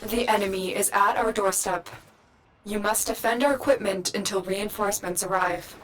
The enemy is at our doorstep. You must defend our equipment until reinforcements arrive.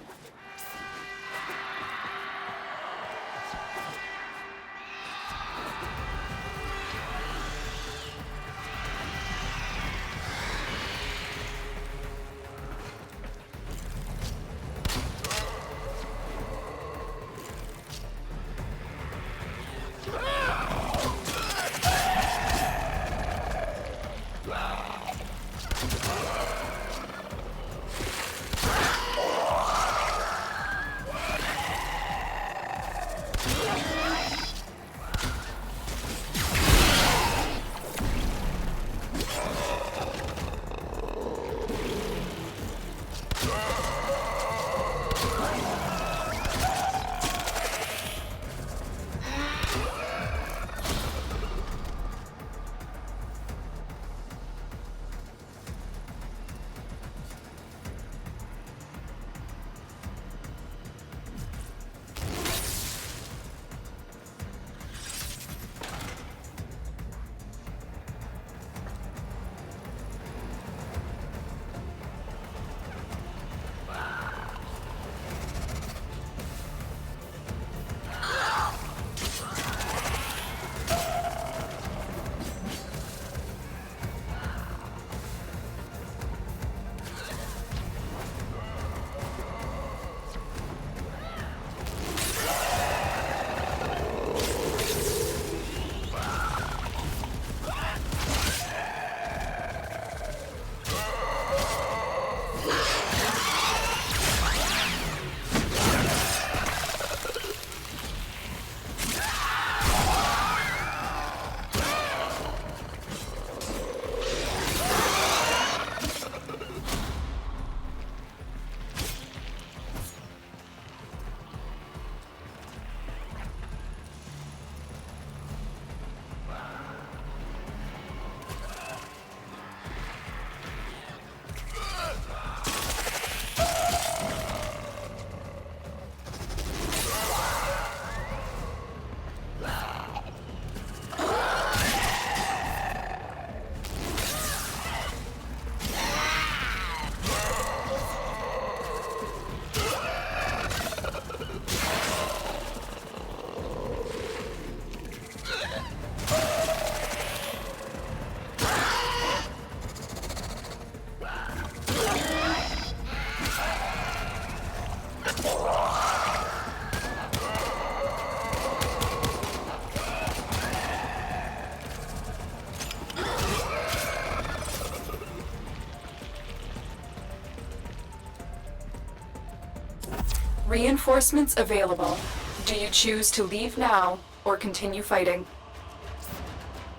Reinforcements available. Do you choose to leave now or continue fighting?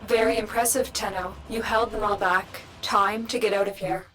Very impressive, Tenno. You held them all back. Time to get out of here.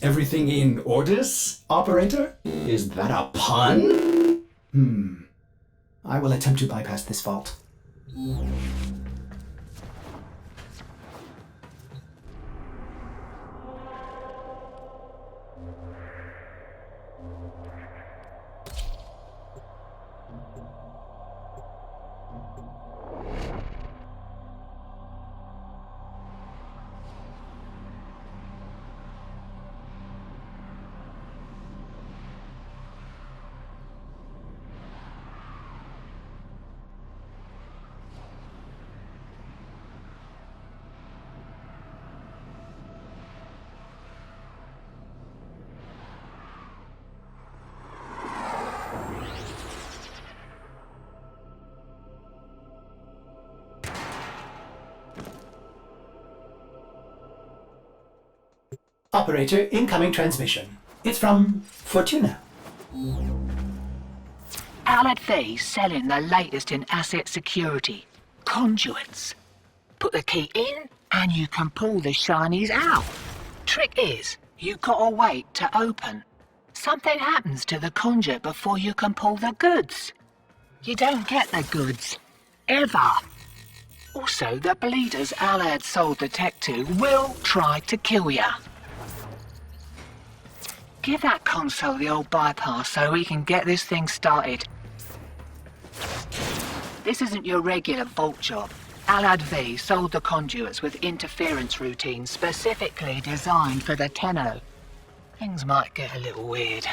Everything in orders, operator? Is that a pun? I will attempt to bypass this fault. Operator, incoming transmission. It's from Fortuna. Alad V's selling the latest in asset security. Conduits. Put the key in and you can pull the shinies out. Trick is, you gotta wait to open. Something happens to the conduit before you can pull the goods. You don't get the goods. Ever. Also, the bleeders Alad sold the tech to will try to kill ya. Give that console the old bypass so we can get this thing started. This isn't your regular vault job. Alad V sold the conduits with interference routines specifically designed for the Tenno. Things might get a little weird.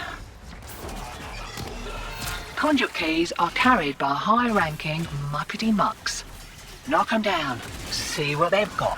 Conduit keys are carried by high-ranking muckety-mucks. Knock 'em down. See what they've got.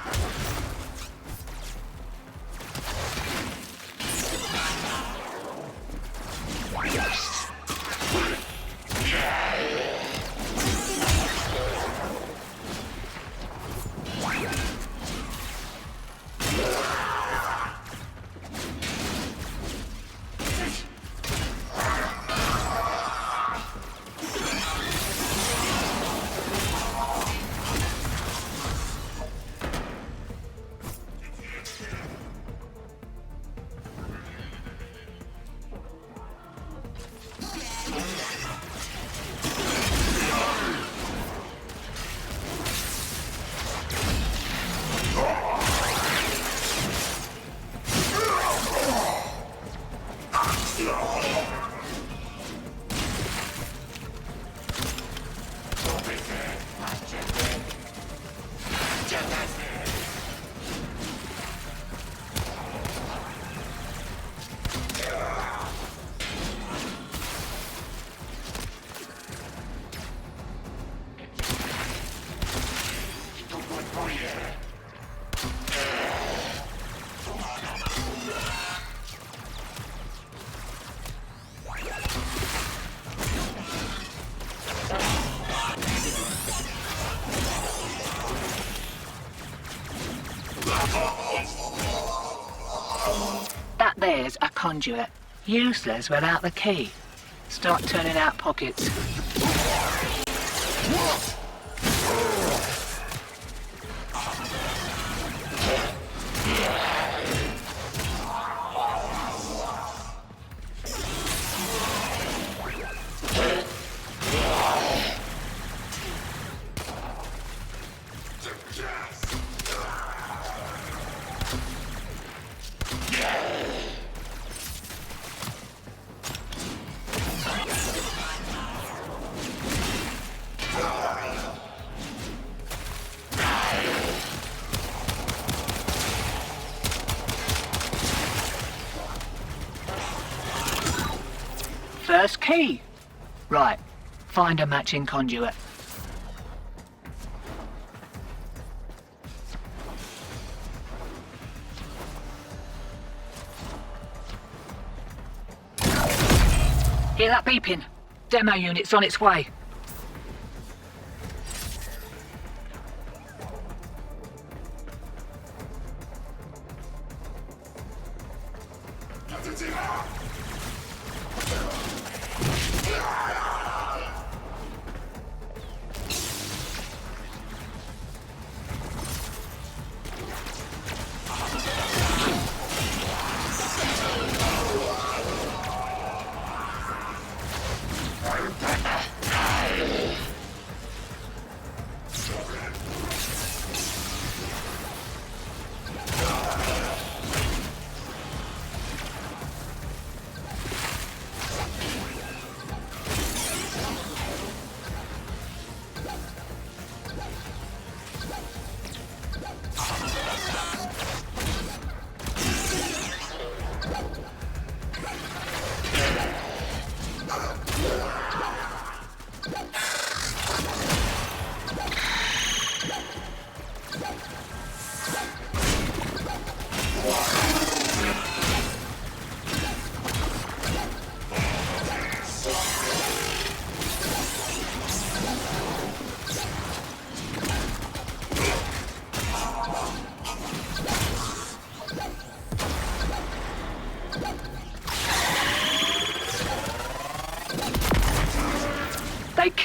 That there's a conduit. Useless without the key. Start turning out pockets. First key. Right. Find a matching conduit. Hear that beeping? Demo unit's on its way.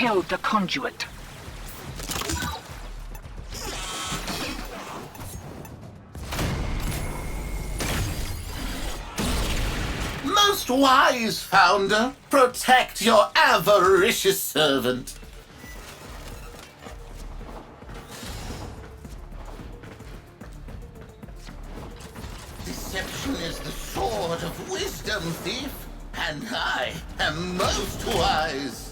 killed the conduit. Most wise, Founder. Protect your avaricious servant. Deception is the sword of wisdom, thief, and I am most wise.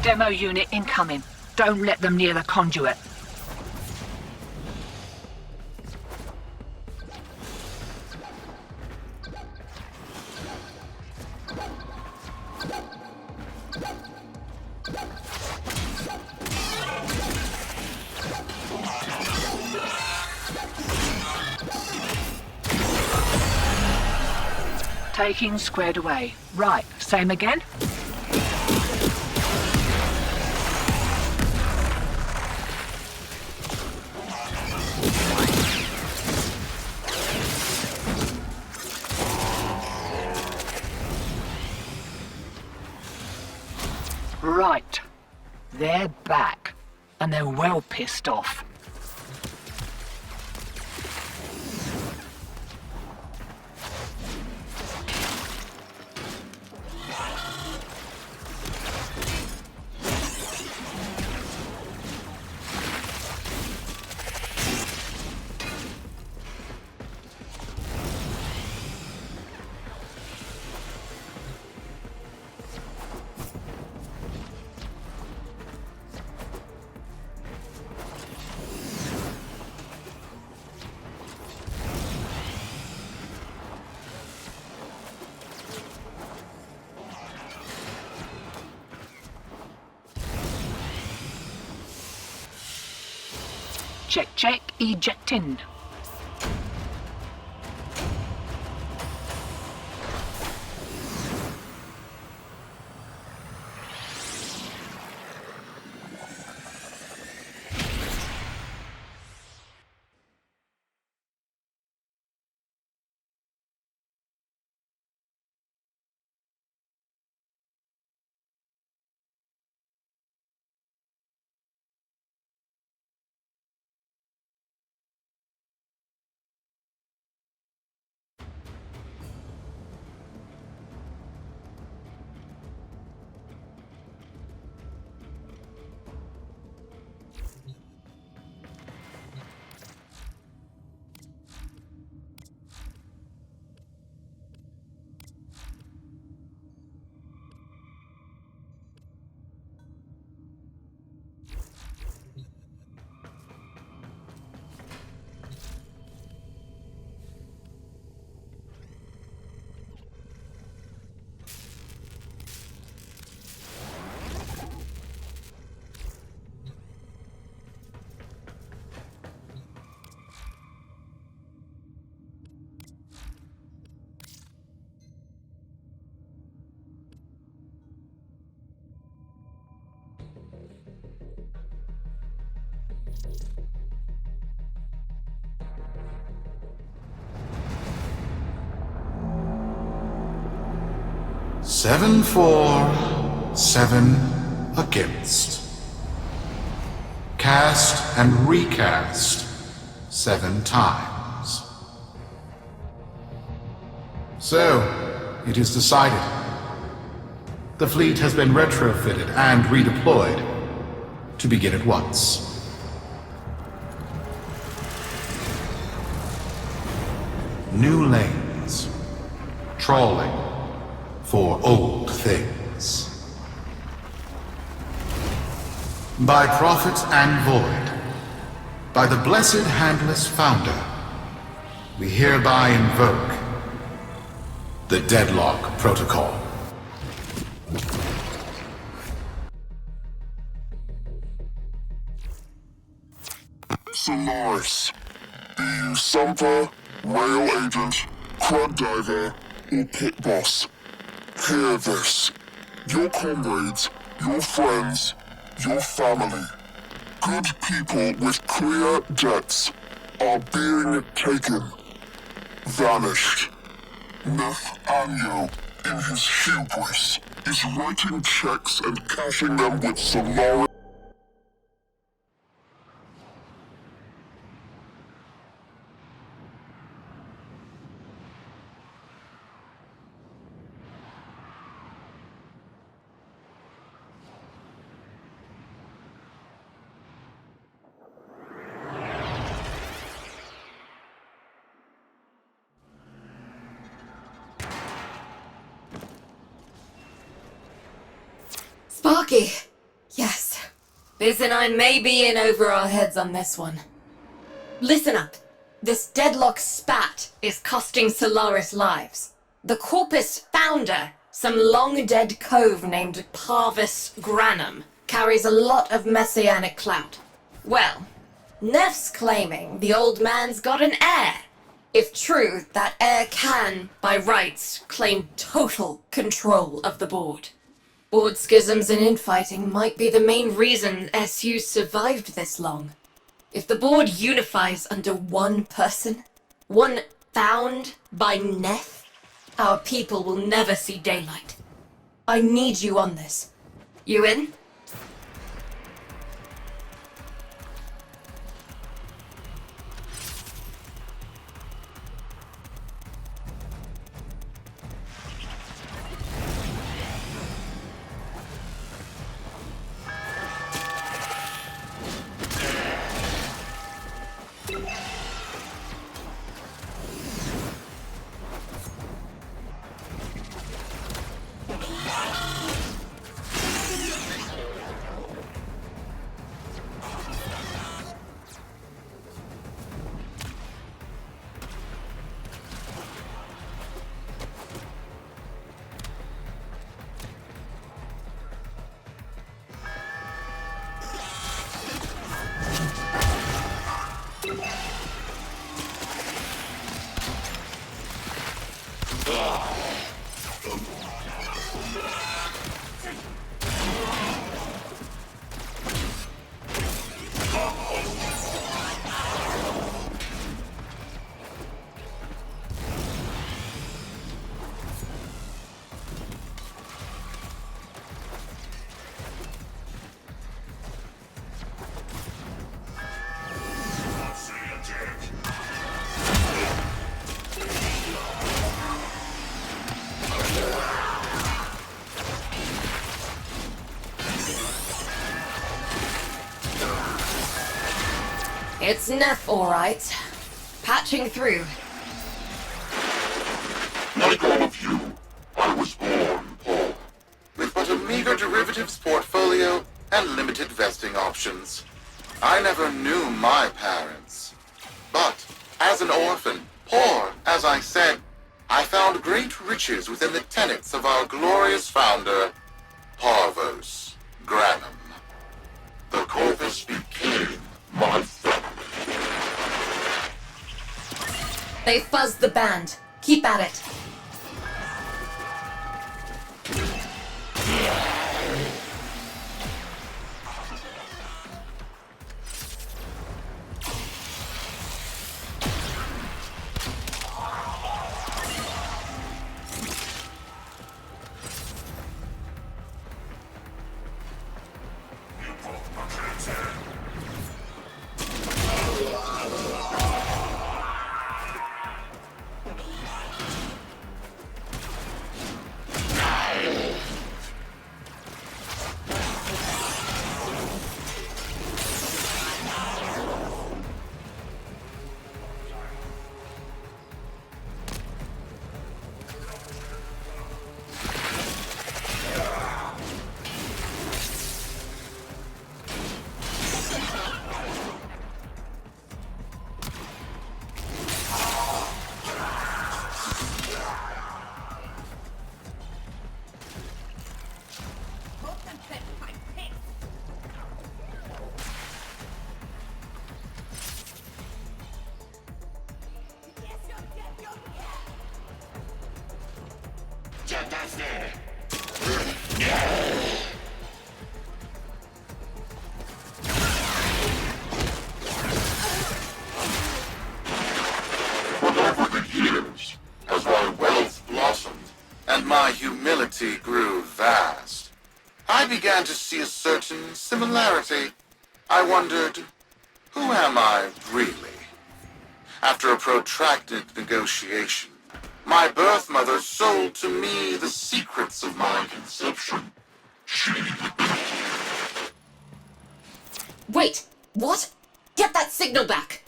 Demo unit incoming. Don't let them near the conduit. Taking squared away. Right, same again? Right. They're back. And they're well pissed off. Check, ejecting. Seven for, 7 against. Cast and recast 7 times. So, it is decided. The fleet has been retrofitted and redeployed to begin at once. New lanes. Trawling for old things. By prophet and void, by the blessed handless founder, we hereby invoke the Deadlock Protocol. Solaris, be you Sumper, Rail Agent, Crud Diver, or Pit Boss. Hear this. Your comrades, your friends, your family, good people with clear debts are being taken, vanished. Nathaniel, in his hubris, is writing checks and cashing them with Solaris. Sparky! Yes. Biz and I may be in over our heads on this one. Listen up. This deadlock spat is costing Solaris lives. The Corpus founder, some long-dead cove named Parvis Granum, carries a lot of messianic clout. Well, Neff's claiming the old man's got an heir. If true, that heir can, by rights, claim total control of the board. Board schisms and infighting might be the main reason SU survived this long. If the board unifies under one person, one found by Neff, our people will never see daylight. I need you on this. You in? It's Neff, alright. Patching through. Like all of you, I was born poor. With but a meager derivatives portfolio and limited vesting options. I never knew my parents. But, as an orphan, poor, as I said, I found great riches within the tenets of our glorious founder, Parvos Granum. The Corvus became my family. They fuzzed the band. Keep at it. But over the years, as my wealth blossomed, And my humility grew vast. I began to see a certain similarity. I wondered, who am I really? After a protracted negotiation, my birth mother sold to me the secrets of my conception. Wait, what? Get that signal back!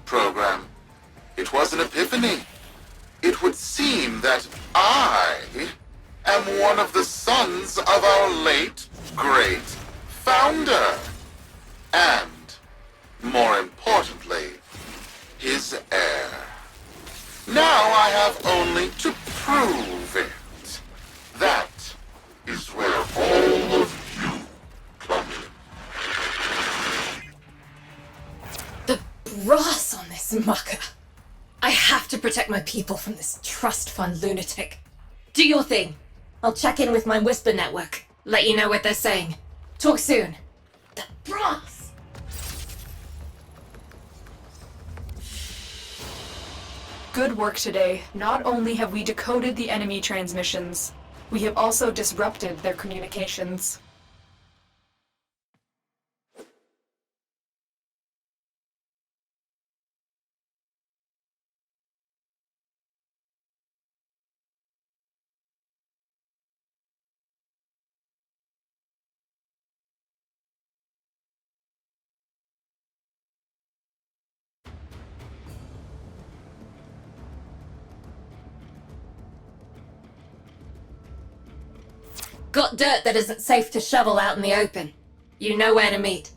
Program. It was an epiphany. It would seem that I am one of the sons of our late, great founder. And, more importantly, his heir. Now I have only to prove it. That is where all of you come in. The brass on this mucker. I have to protect my people from this trust fund lunatic. Do your thing. I'll check in with my Whisper network. Let you know what they're saying. Talk soon. The brass! Good work today. Not only have we decoded the enemy transmissions, we have also disrupted their communications. Got dirt that isn't safe to shovel out in the open. You know where to meet.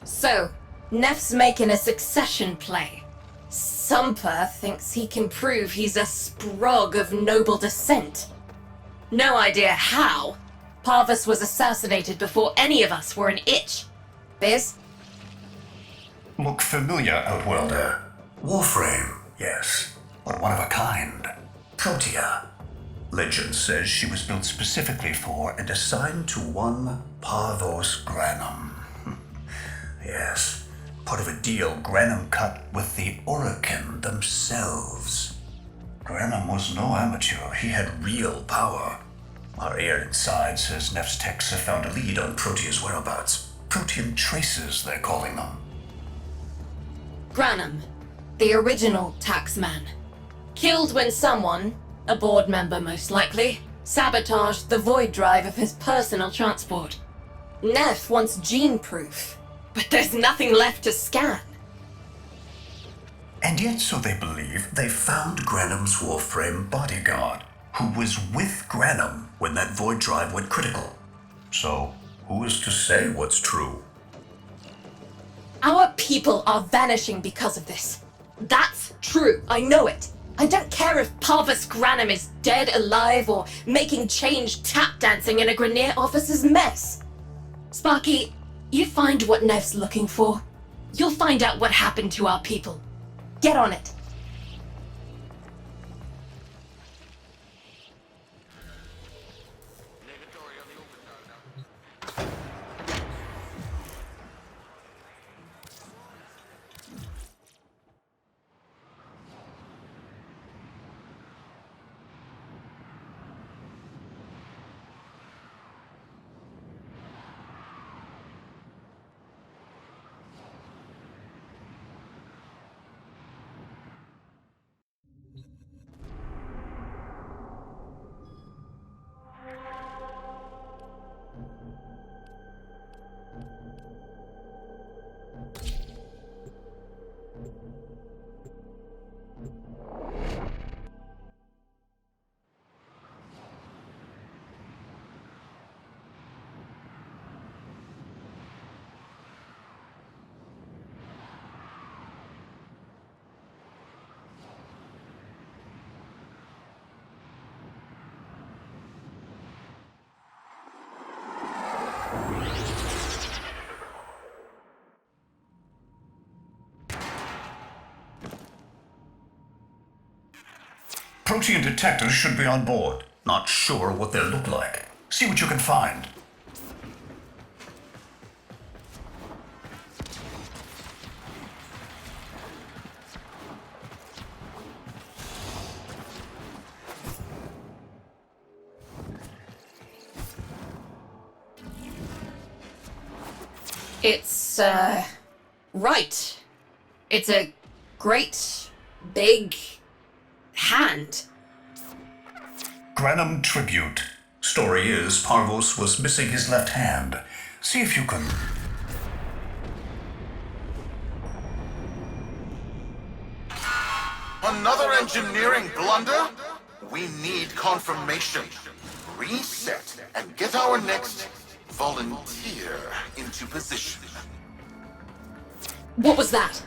So, Neff's making a succession play. Sumper thinks he can prove he's a sprog of noble descent. No idea how. Parvus was assassinated before any of us were an itch. Biz? Look familiar, Outworlder. Warframe, yes, but one of a kind. Protea. Legend says she was built specifically for and assigned to one Parvos Granum. Yes, part of a deal Granum cut with the Orokin themselves. Granum was no amateur, he had real power. Our air inside says Neff's techs have found a lead on Protea's whereabouts. Protean traces, they're calling them. Granum, the original taxman. Killed when someone, a board member most likely, sabotaged the void drive of his personal transport. Neff wants gene proof, but there's nothing left to scan. And yet, so they believe, they found Granum's Warframe bodyguard, who was with Granum when that void drive went critical. So, who is to say what's true? Our people are vanishing because of this. That's true, I know it. I don't care if Parvus Granum is dead, alive, or making change tap dancing in a Grineer officer's mess. Sparky, you find what Neff's looking for. You'll find out what happened to our people. Get on it. Protean detectors should be on board. Not sure what they'll look like. See what you can find. It's, right. It's a great, big hand. Granum tribute. Story is Parvos was missing his left hand. See if you can... Another engineering blunder? We need confirmation. Reset and get our next volunteer into position. What was that?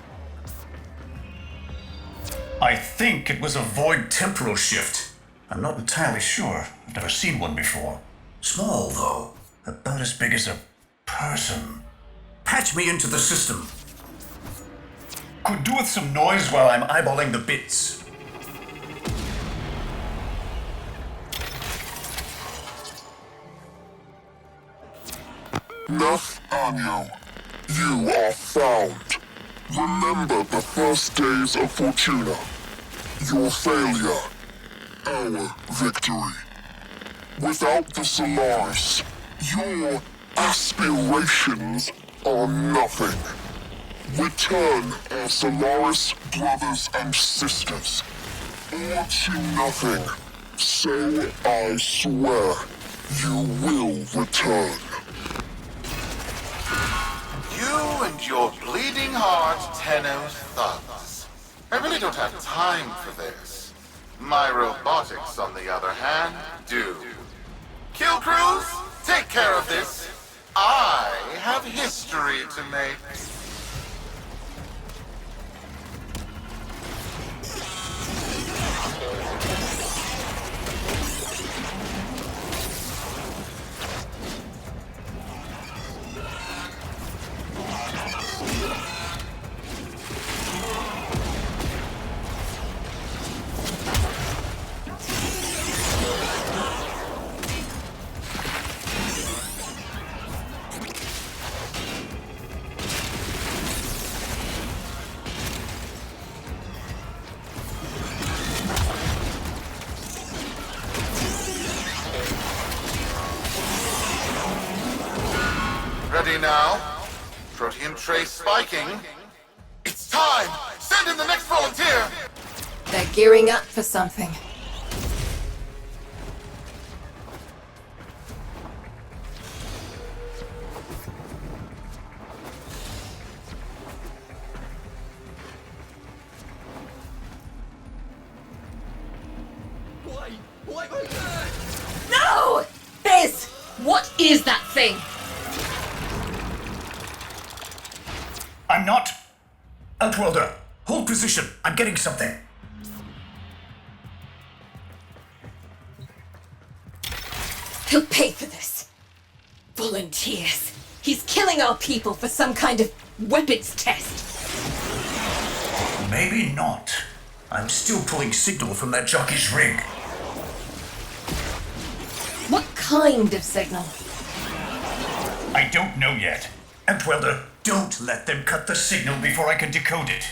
I think it was a void temporal shift. I'm not entirely sure. I've never seen one before. Small, though. About as big as a person. Patch me into the system. Could do with some noise while I'm eyeballing the bits. Nathaniel, you are found. Remember the first days of Fortuna. Your failure, our victory. Without the Solaris, your aspirations are nothing. Return our Solaris brothers and sisters, or to nothing. So I swear, you will return. You and your bleeding heart, Tenno thugs. I really don't have time for this. My robotics, on the other hand, do. Kill crews, take care of this. I have history to make. Ready now? Protean trace spiking. It's time! Send in the next volunteer! They're gearing up for something. No! Biz! What is that thing? I'm not. Outworlder, hold position. I'm getting something. He'll pay for this. Volunteers. He's killing our people for some kind of weapons test. Maybe not. I'm still pulling signal from that jockey's rig. What kind of signal? I don't know yet. Outworlder, don't let them cut the signal before I can decode it.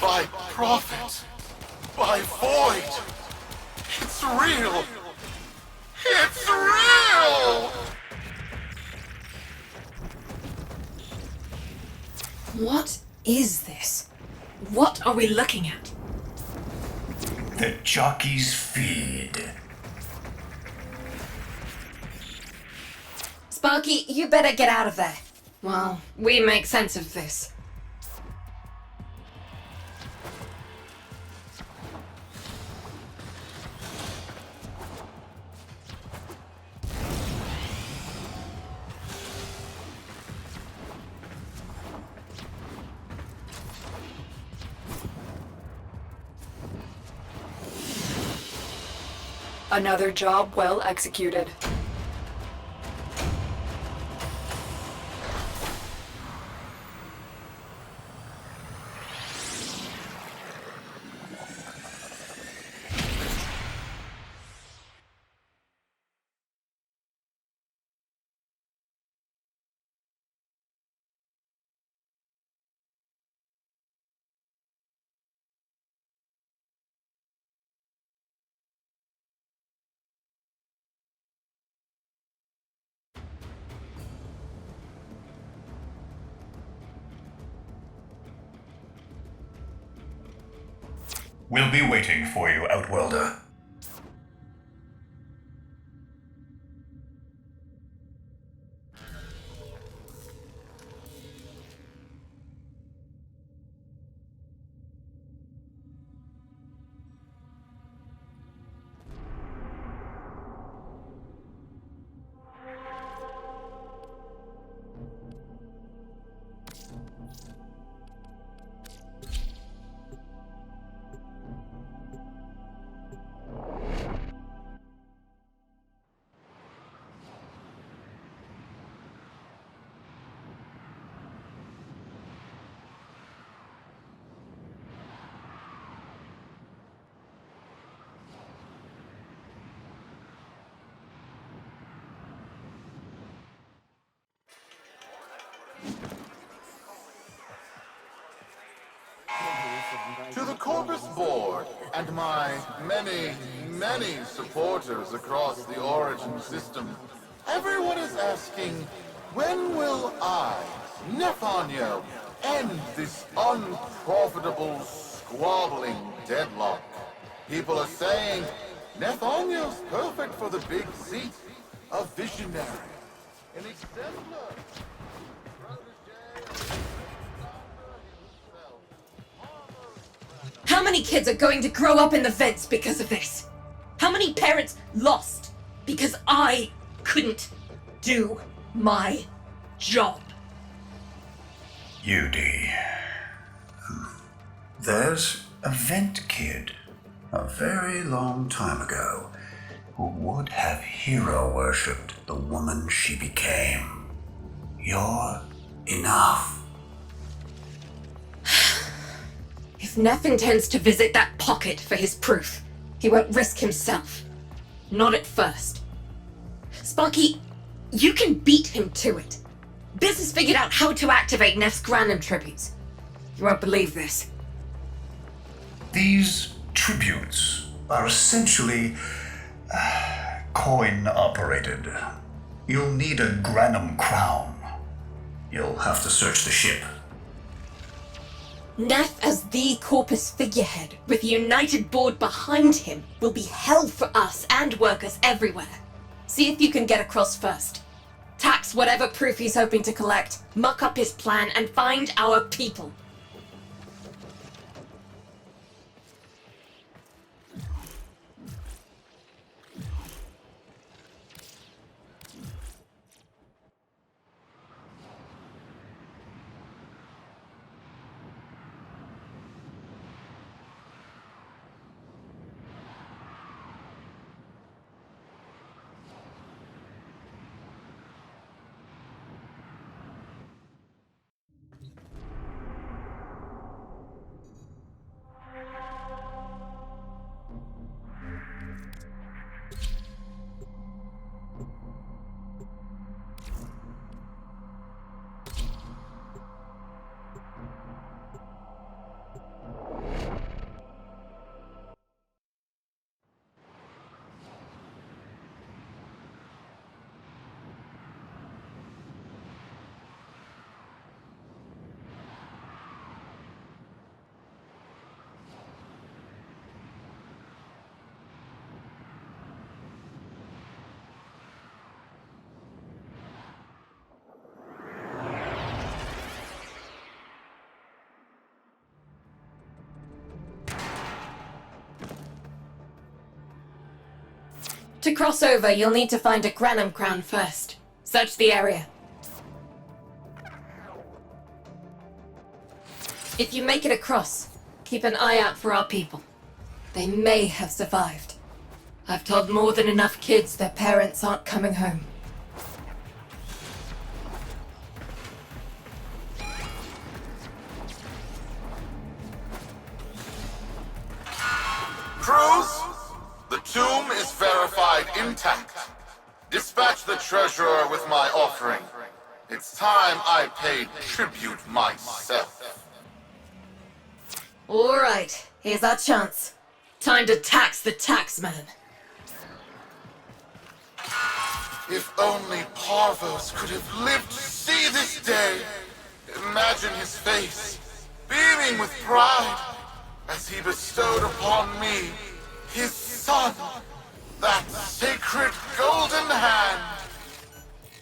By prophet, by void. It's real. It's real! What is this? What are we looking at? The jockey's feed. Sparky, you better get out of there. Well, we make sense of this. Another job well executed. We'll be waiting for you, Outworlder. To the Corpus Board and my many, many supporters across the Origin system, everyone is asking, when will I, Nephaniel, end this unprofitable, squabbling deadlock? People are saying, Nephaniel's perfect for the big seat, a visionary, an exemplar. How many kids are going to grow up in the vents because of this? How many parents lost because I couldn't do my job? UD. There's a vent kid, a very long time ago, who would have hero worshipped the woman she became. You're enough. If Neff intends to visit that pocket for his proof, he won't risk himself. Not at first. Sparky, you can beat him to it. Biz has figured out how to activate Neff's Granum tributes. You won't believe this. These tributes are essentially coin-operated. You'll need a Granum crown. You'll have to search the ship. Neff as the Corpus figurehead, with a united board behind him, will be hell for us and workers everywhere. See if you can get across first. Tax whatever proof he's hoping to collect, muck up his plan, and find our people. To cross over, you'll need to find a Granum crown first. Search the area. If you make it across, keep an eye out for our people. They may have survived. I've told more than enough kids their parents aren't coming home. Cruz, the tomb is verified intact. Dispatch the treasurer with my offering. It's time I paid tribute myself. All right, here's our chance. Time to tax the taxman. If only Parvos could have lived to see this day. Imagine his face, beaming with pride, as he bestowed upon me, his son, that sacred golden hand.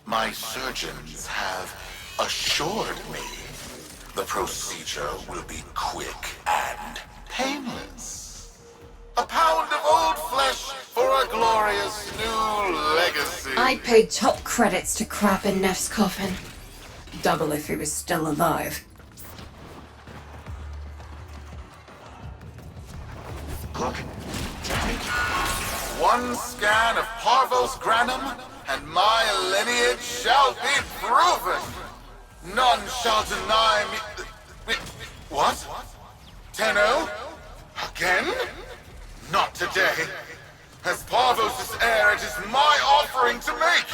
My surgeons have assured me the procedure will be quick and painless. A pound of old flesh for a glorious new legacy. I paid top credits to crap in Neff's coffin. Double if he was still alive. Look. One scan of Parvos Granum, and my lineage shall be proven. None shall deny me. Wait, what? Tenno? Again? Not today. As Parvos' heir, it is my offering to make.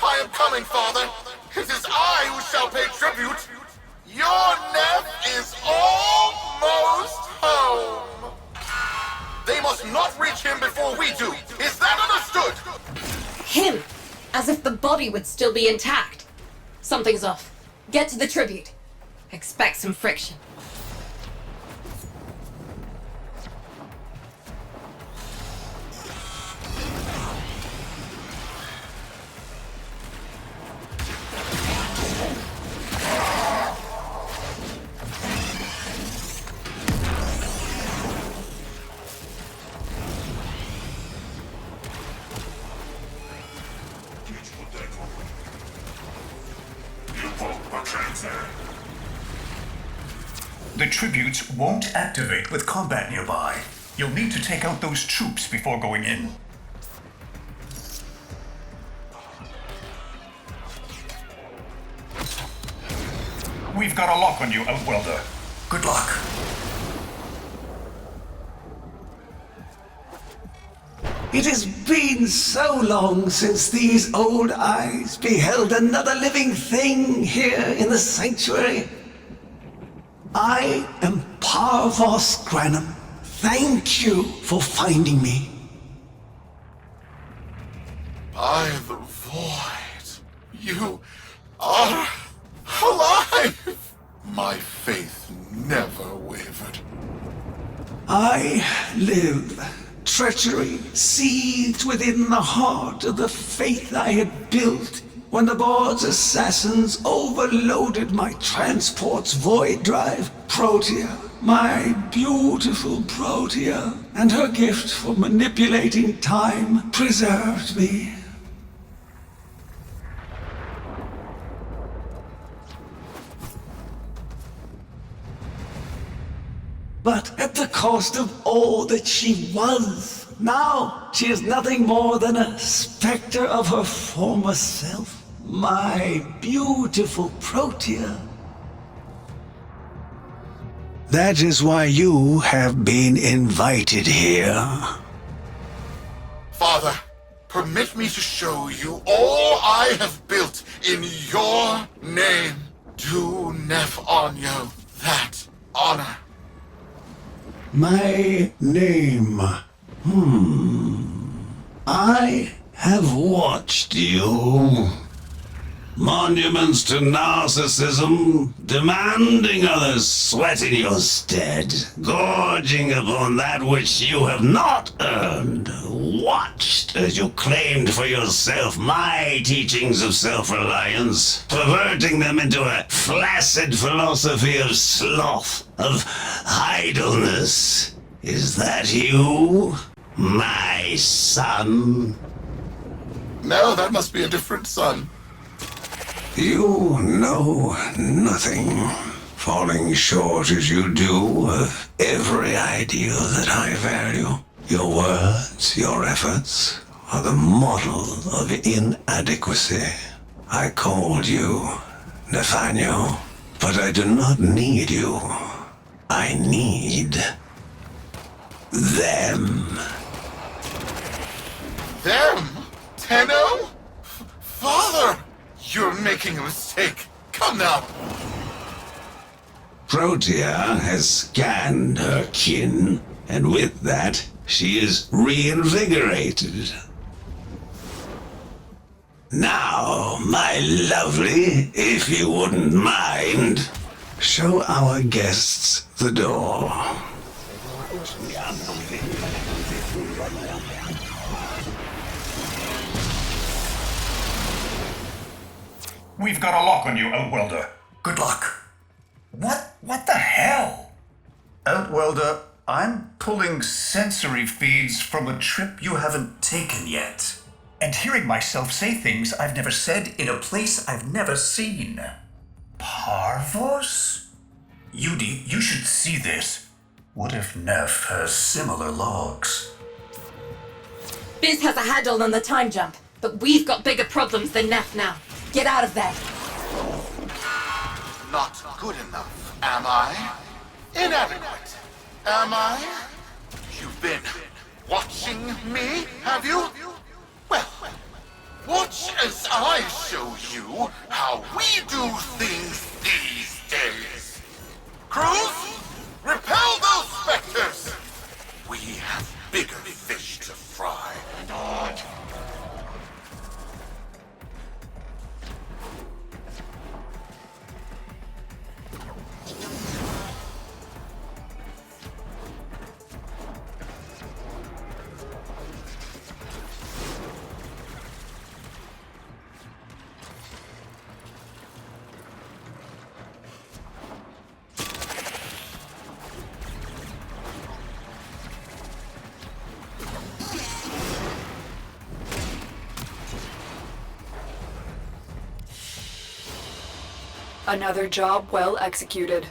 I am coming, Father. It is I who shall pay tribute. Your Neff is almost home. They must not reach him before we do. Is that understood? Him! As if the body would still be intact. Something's off. Get to the tribute. Expect some friction. The tributes won't activate with combat nearby. You'll need to take out those troops before going in. We've got a lock on you, Outwelder. Good luck. It has been so long since these old eyes beheld another living thing here in the sanctuary. I am Parvos Granum. Thank you for finding me. By the void, you are alive! My faith never wavered. I live. Treachery seethed within the heart of the faith I had built when the board's assassins overloaded my transport's void drive. Protea, my beautiful Protea, and her gift for manipulating time preserved me. But at the cost of all that she was. Now she is nothing more than a specter of her former self. My beautiful Protea. That is why you have been invited here. Father, permit me to show you all I have built in your name. Do Neff Onyo that honor. My name. I have watched you. Monuments to narcissism, demanding others sweat in your stead, gorging upon that which you have not earned. Watched as you claimed for yourself my teachings of self-reliance, perverting them into a flaccid philosophy of sloth, of idleness. Is that you, my son? No, that must be a different son. You know nothing, falling short as you do of every ideal that I value. Your words, your efforts, are the model of inadequacy. I called you, Nathaniel, but I do not need you. I need them. Them? Tenno? Father! You're making a mistake. Come now. Protea has scanned her kin, and with that, she is reinvigorated. Now, my lovely, if you wouldn't mind, show our guests the door. We've got a lock on you, Outwelder. Good luck. What the hell? Outwelder, I'm pulling sensory feeds from a trip you haven't taken yet. And hearing myself say things I've never said in a place I've never seen. Parvos? Yudi, you should see this. What if Neff has similar logs? Biz has a handle on the time jump, but we've got bigger problems than Neff now. Get out of there. Not good enough, am I? Inadequate, am I? You've been watching me, have you? Well, watch as I show you how we do things these days. Cruz, repel those specters! We have bigger fish to fry. Another job well executed.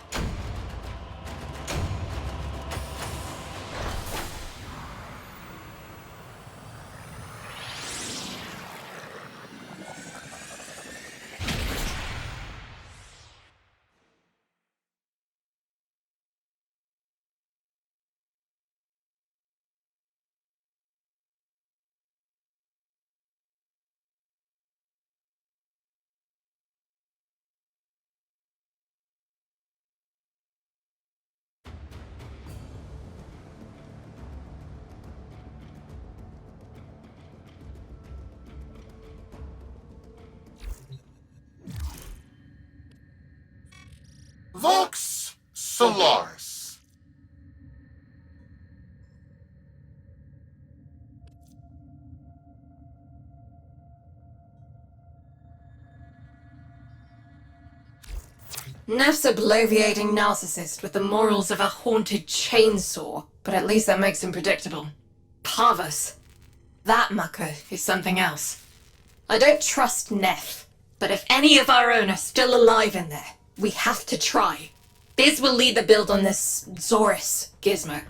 Vox Solaris. Neff's a bloviating narcissist with the morals of a haunted chainsaw, but at least that makes him predictable. Parvos. That mucker is something else. I don't trust Neff, but if any of our own are still alive in there, we have to try. Biz will lead the build on this Zorus gizmo.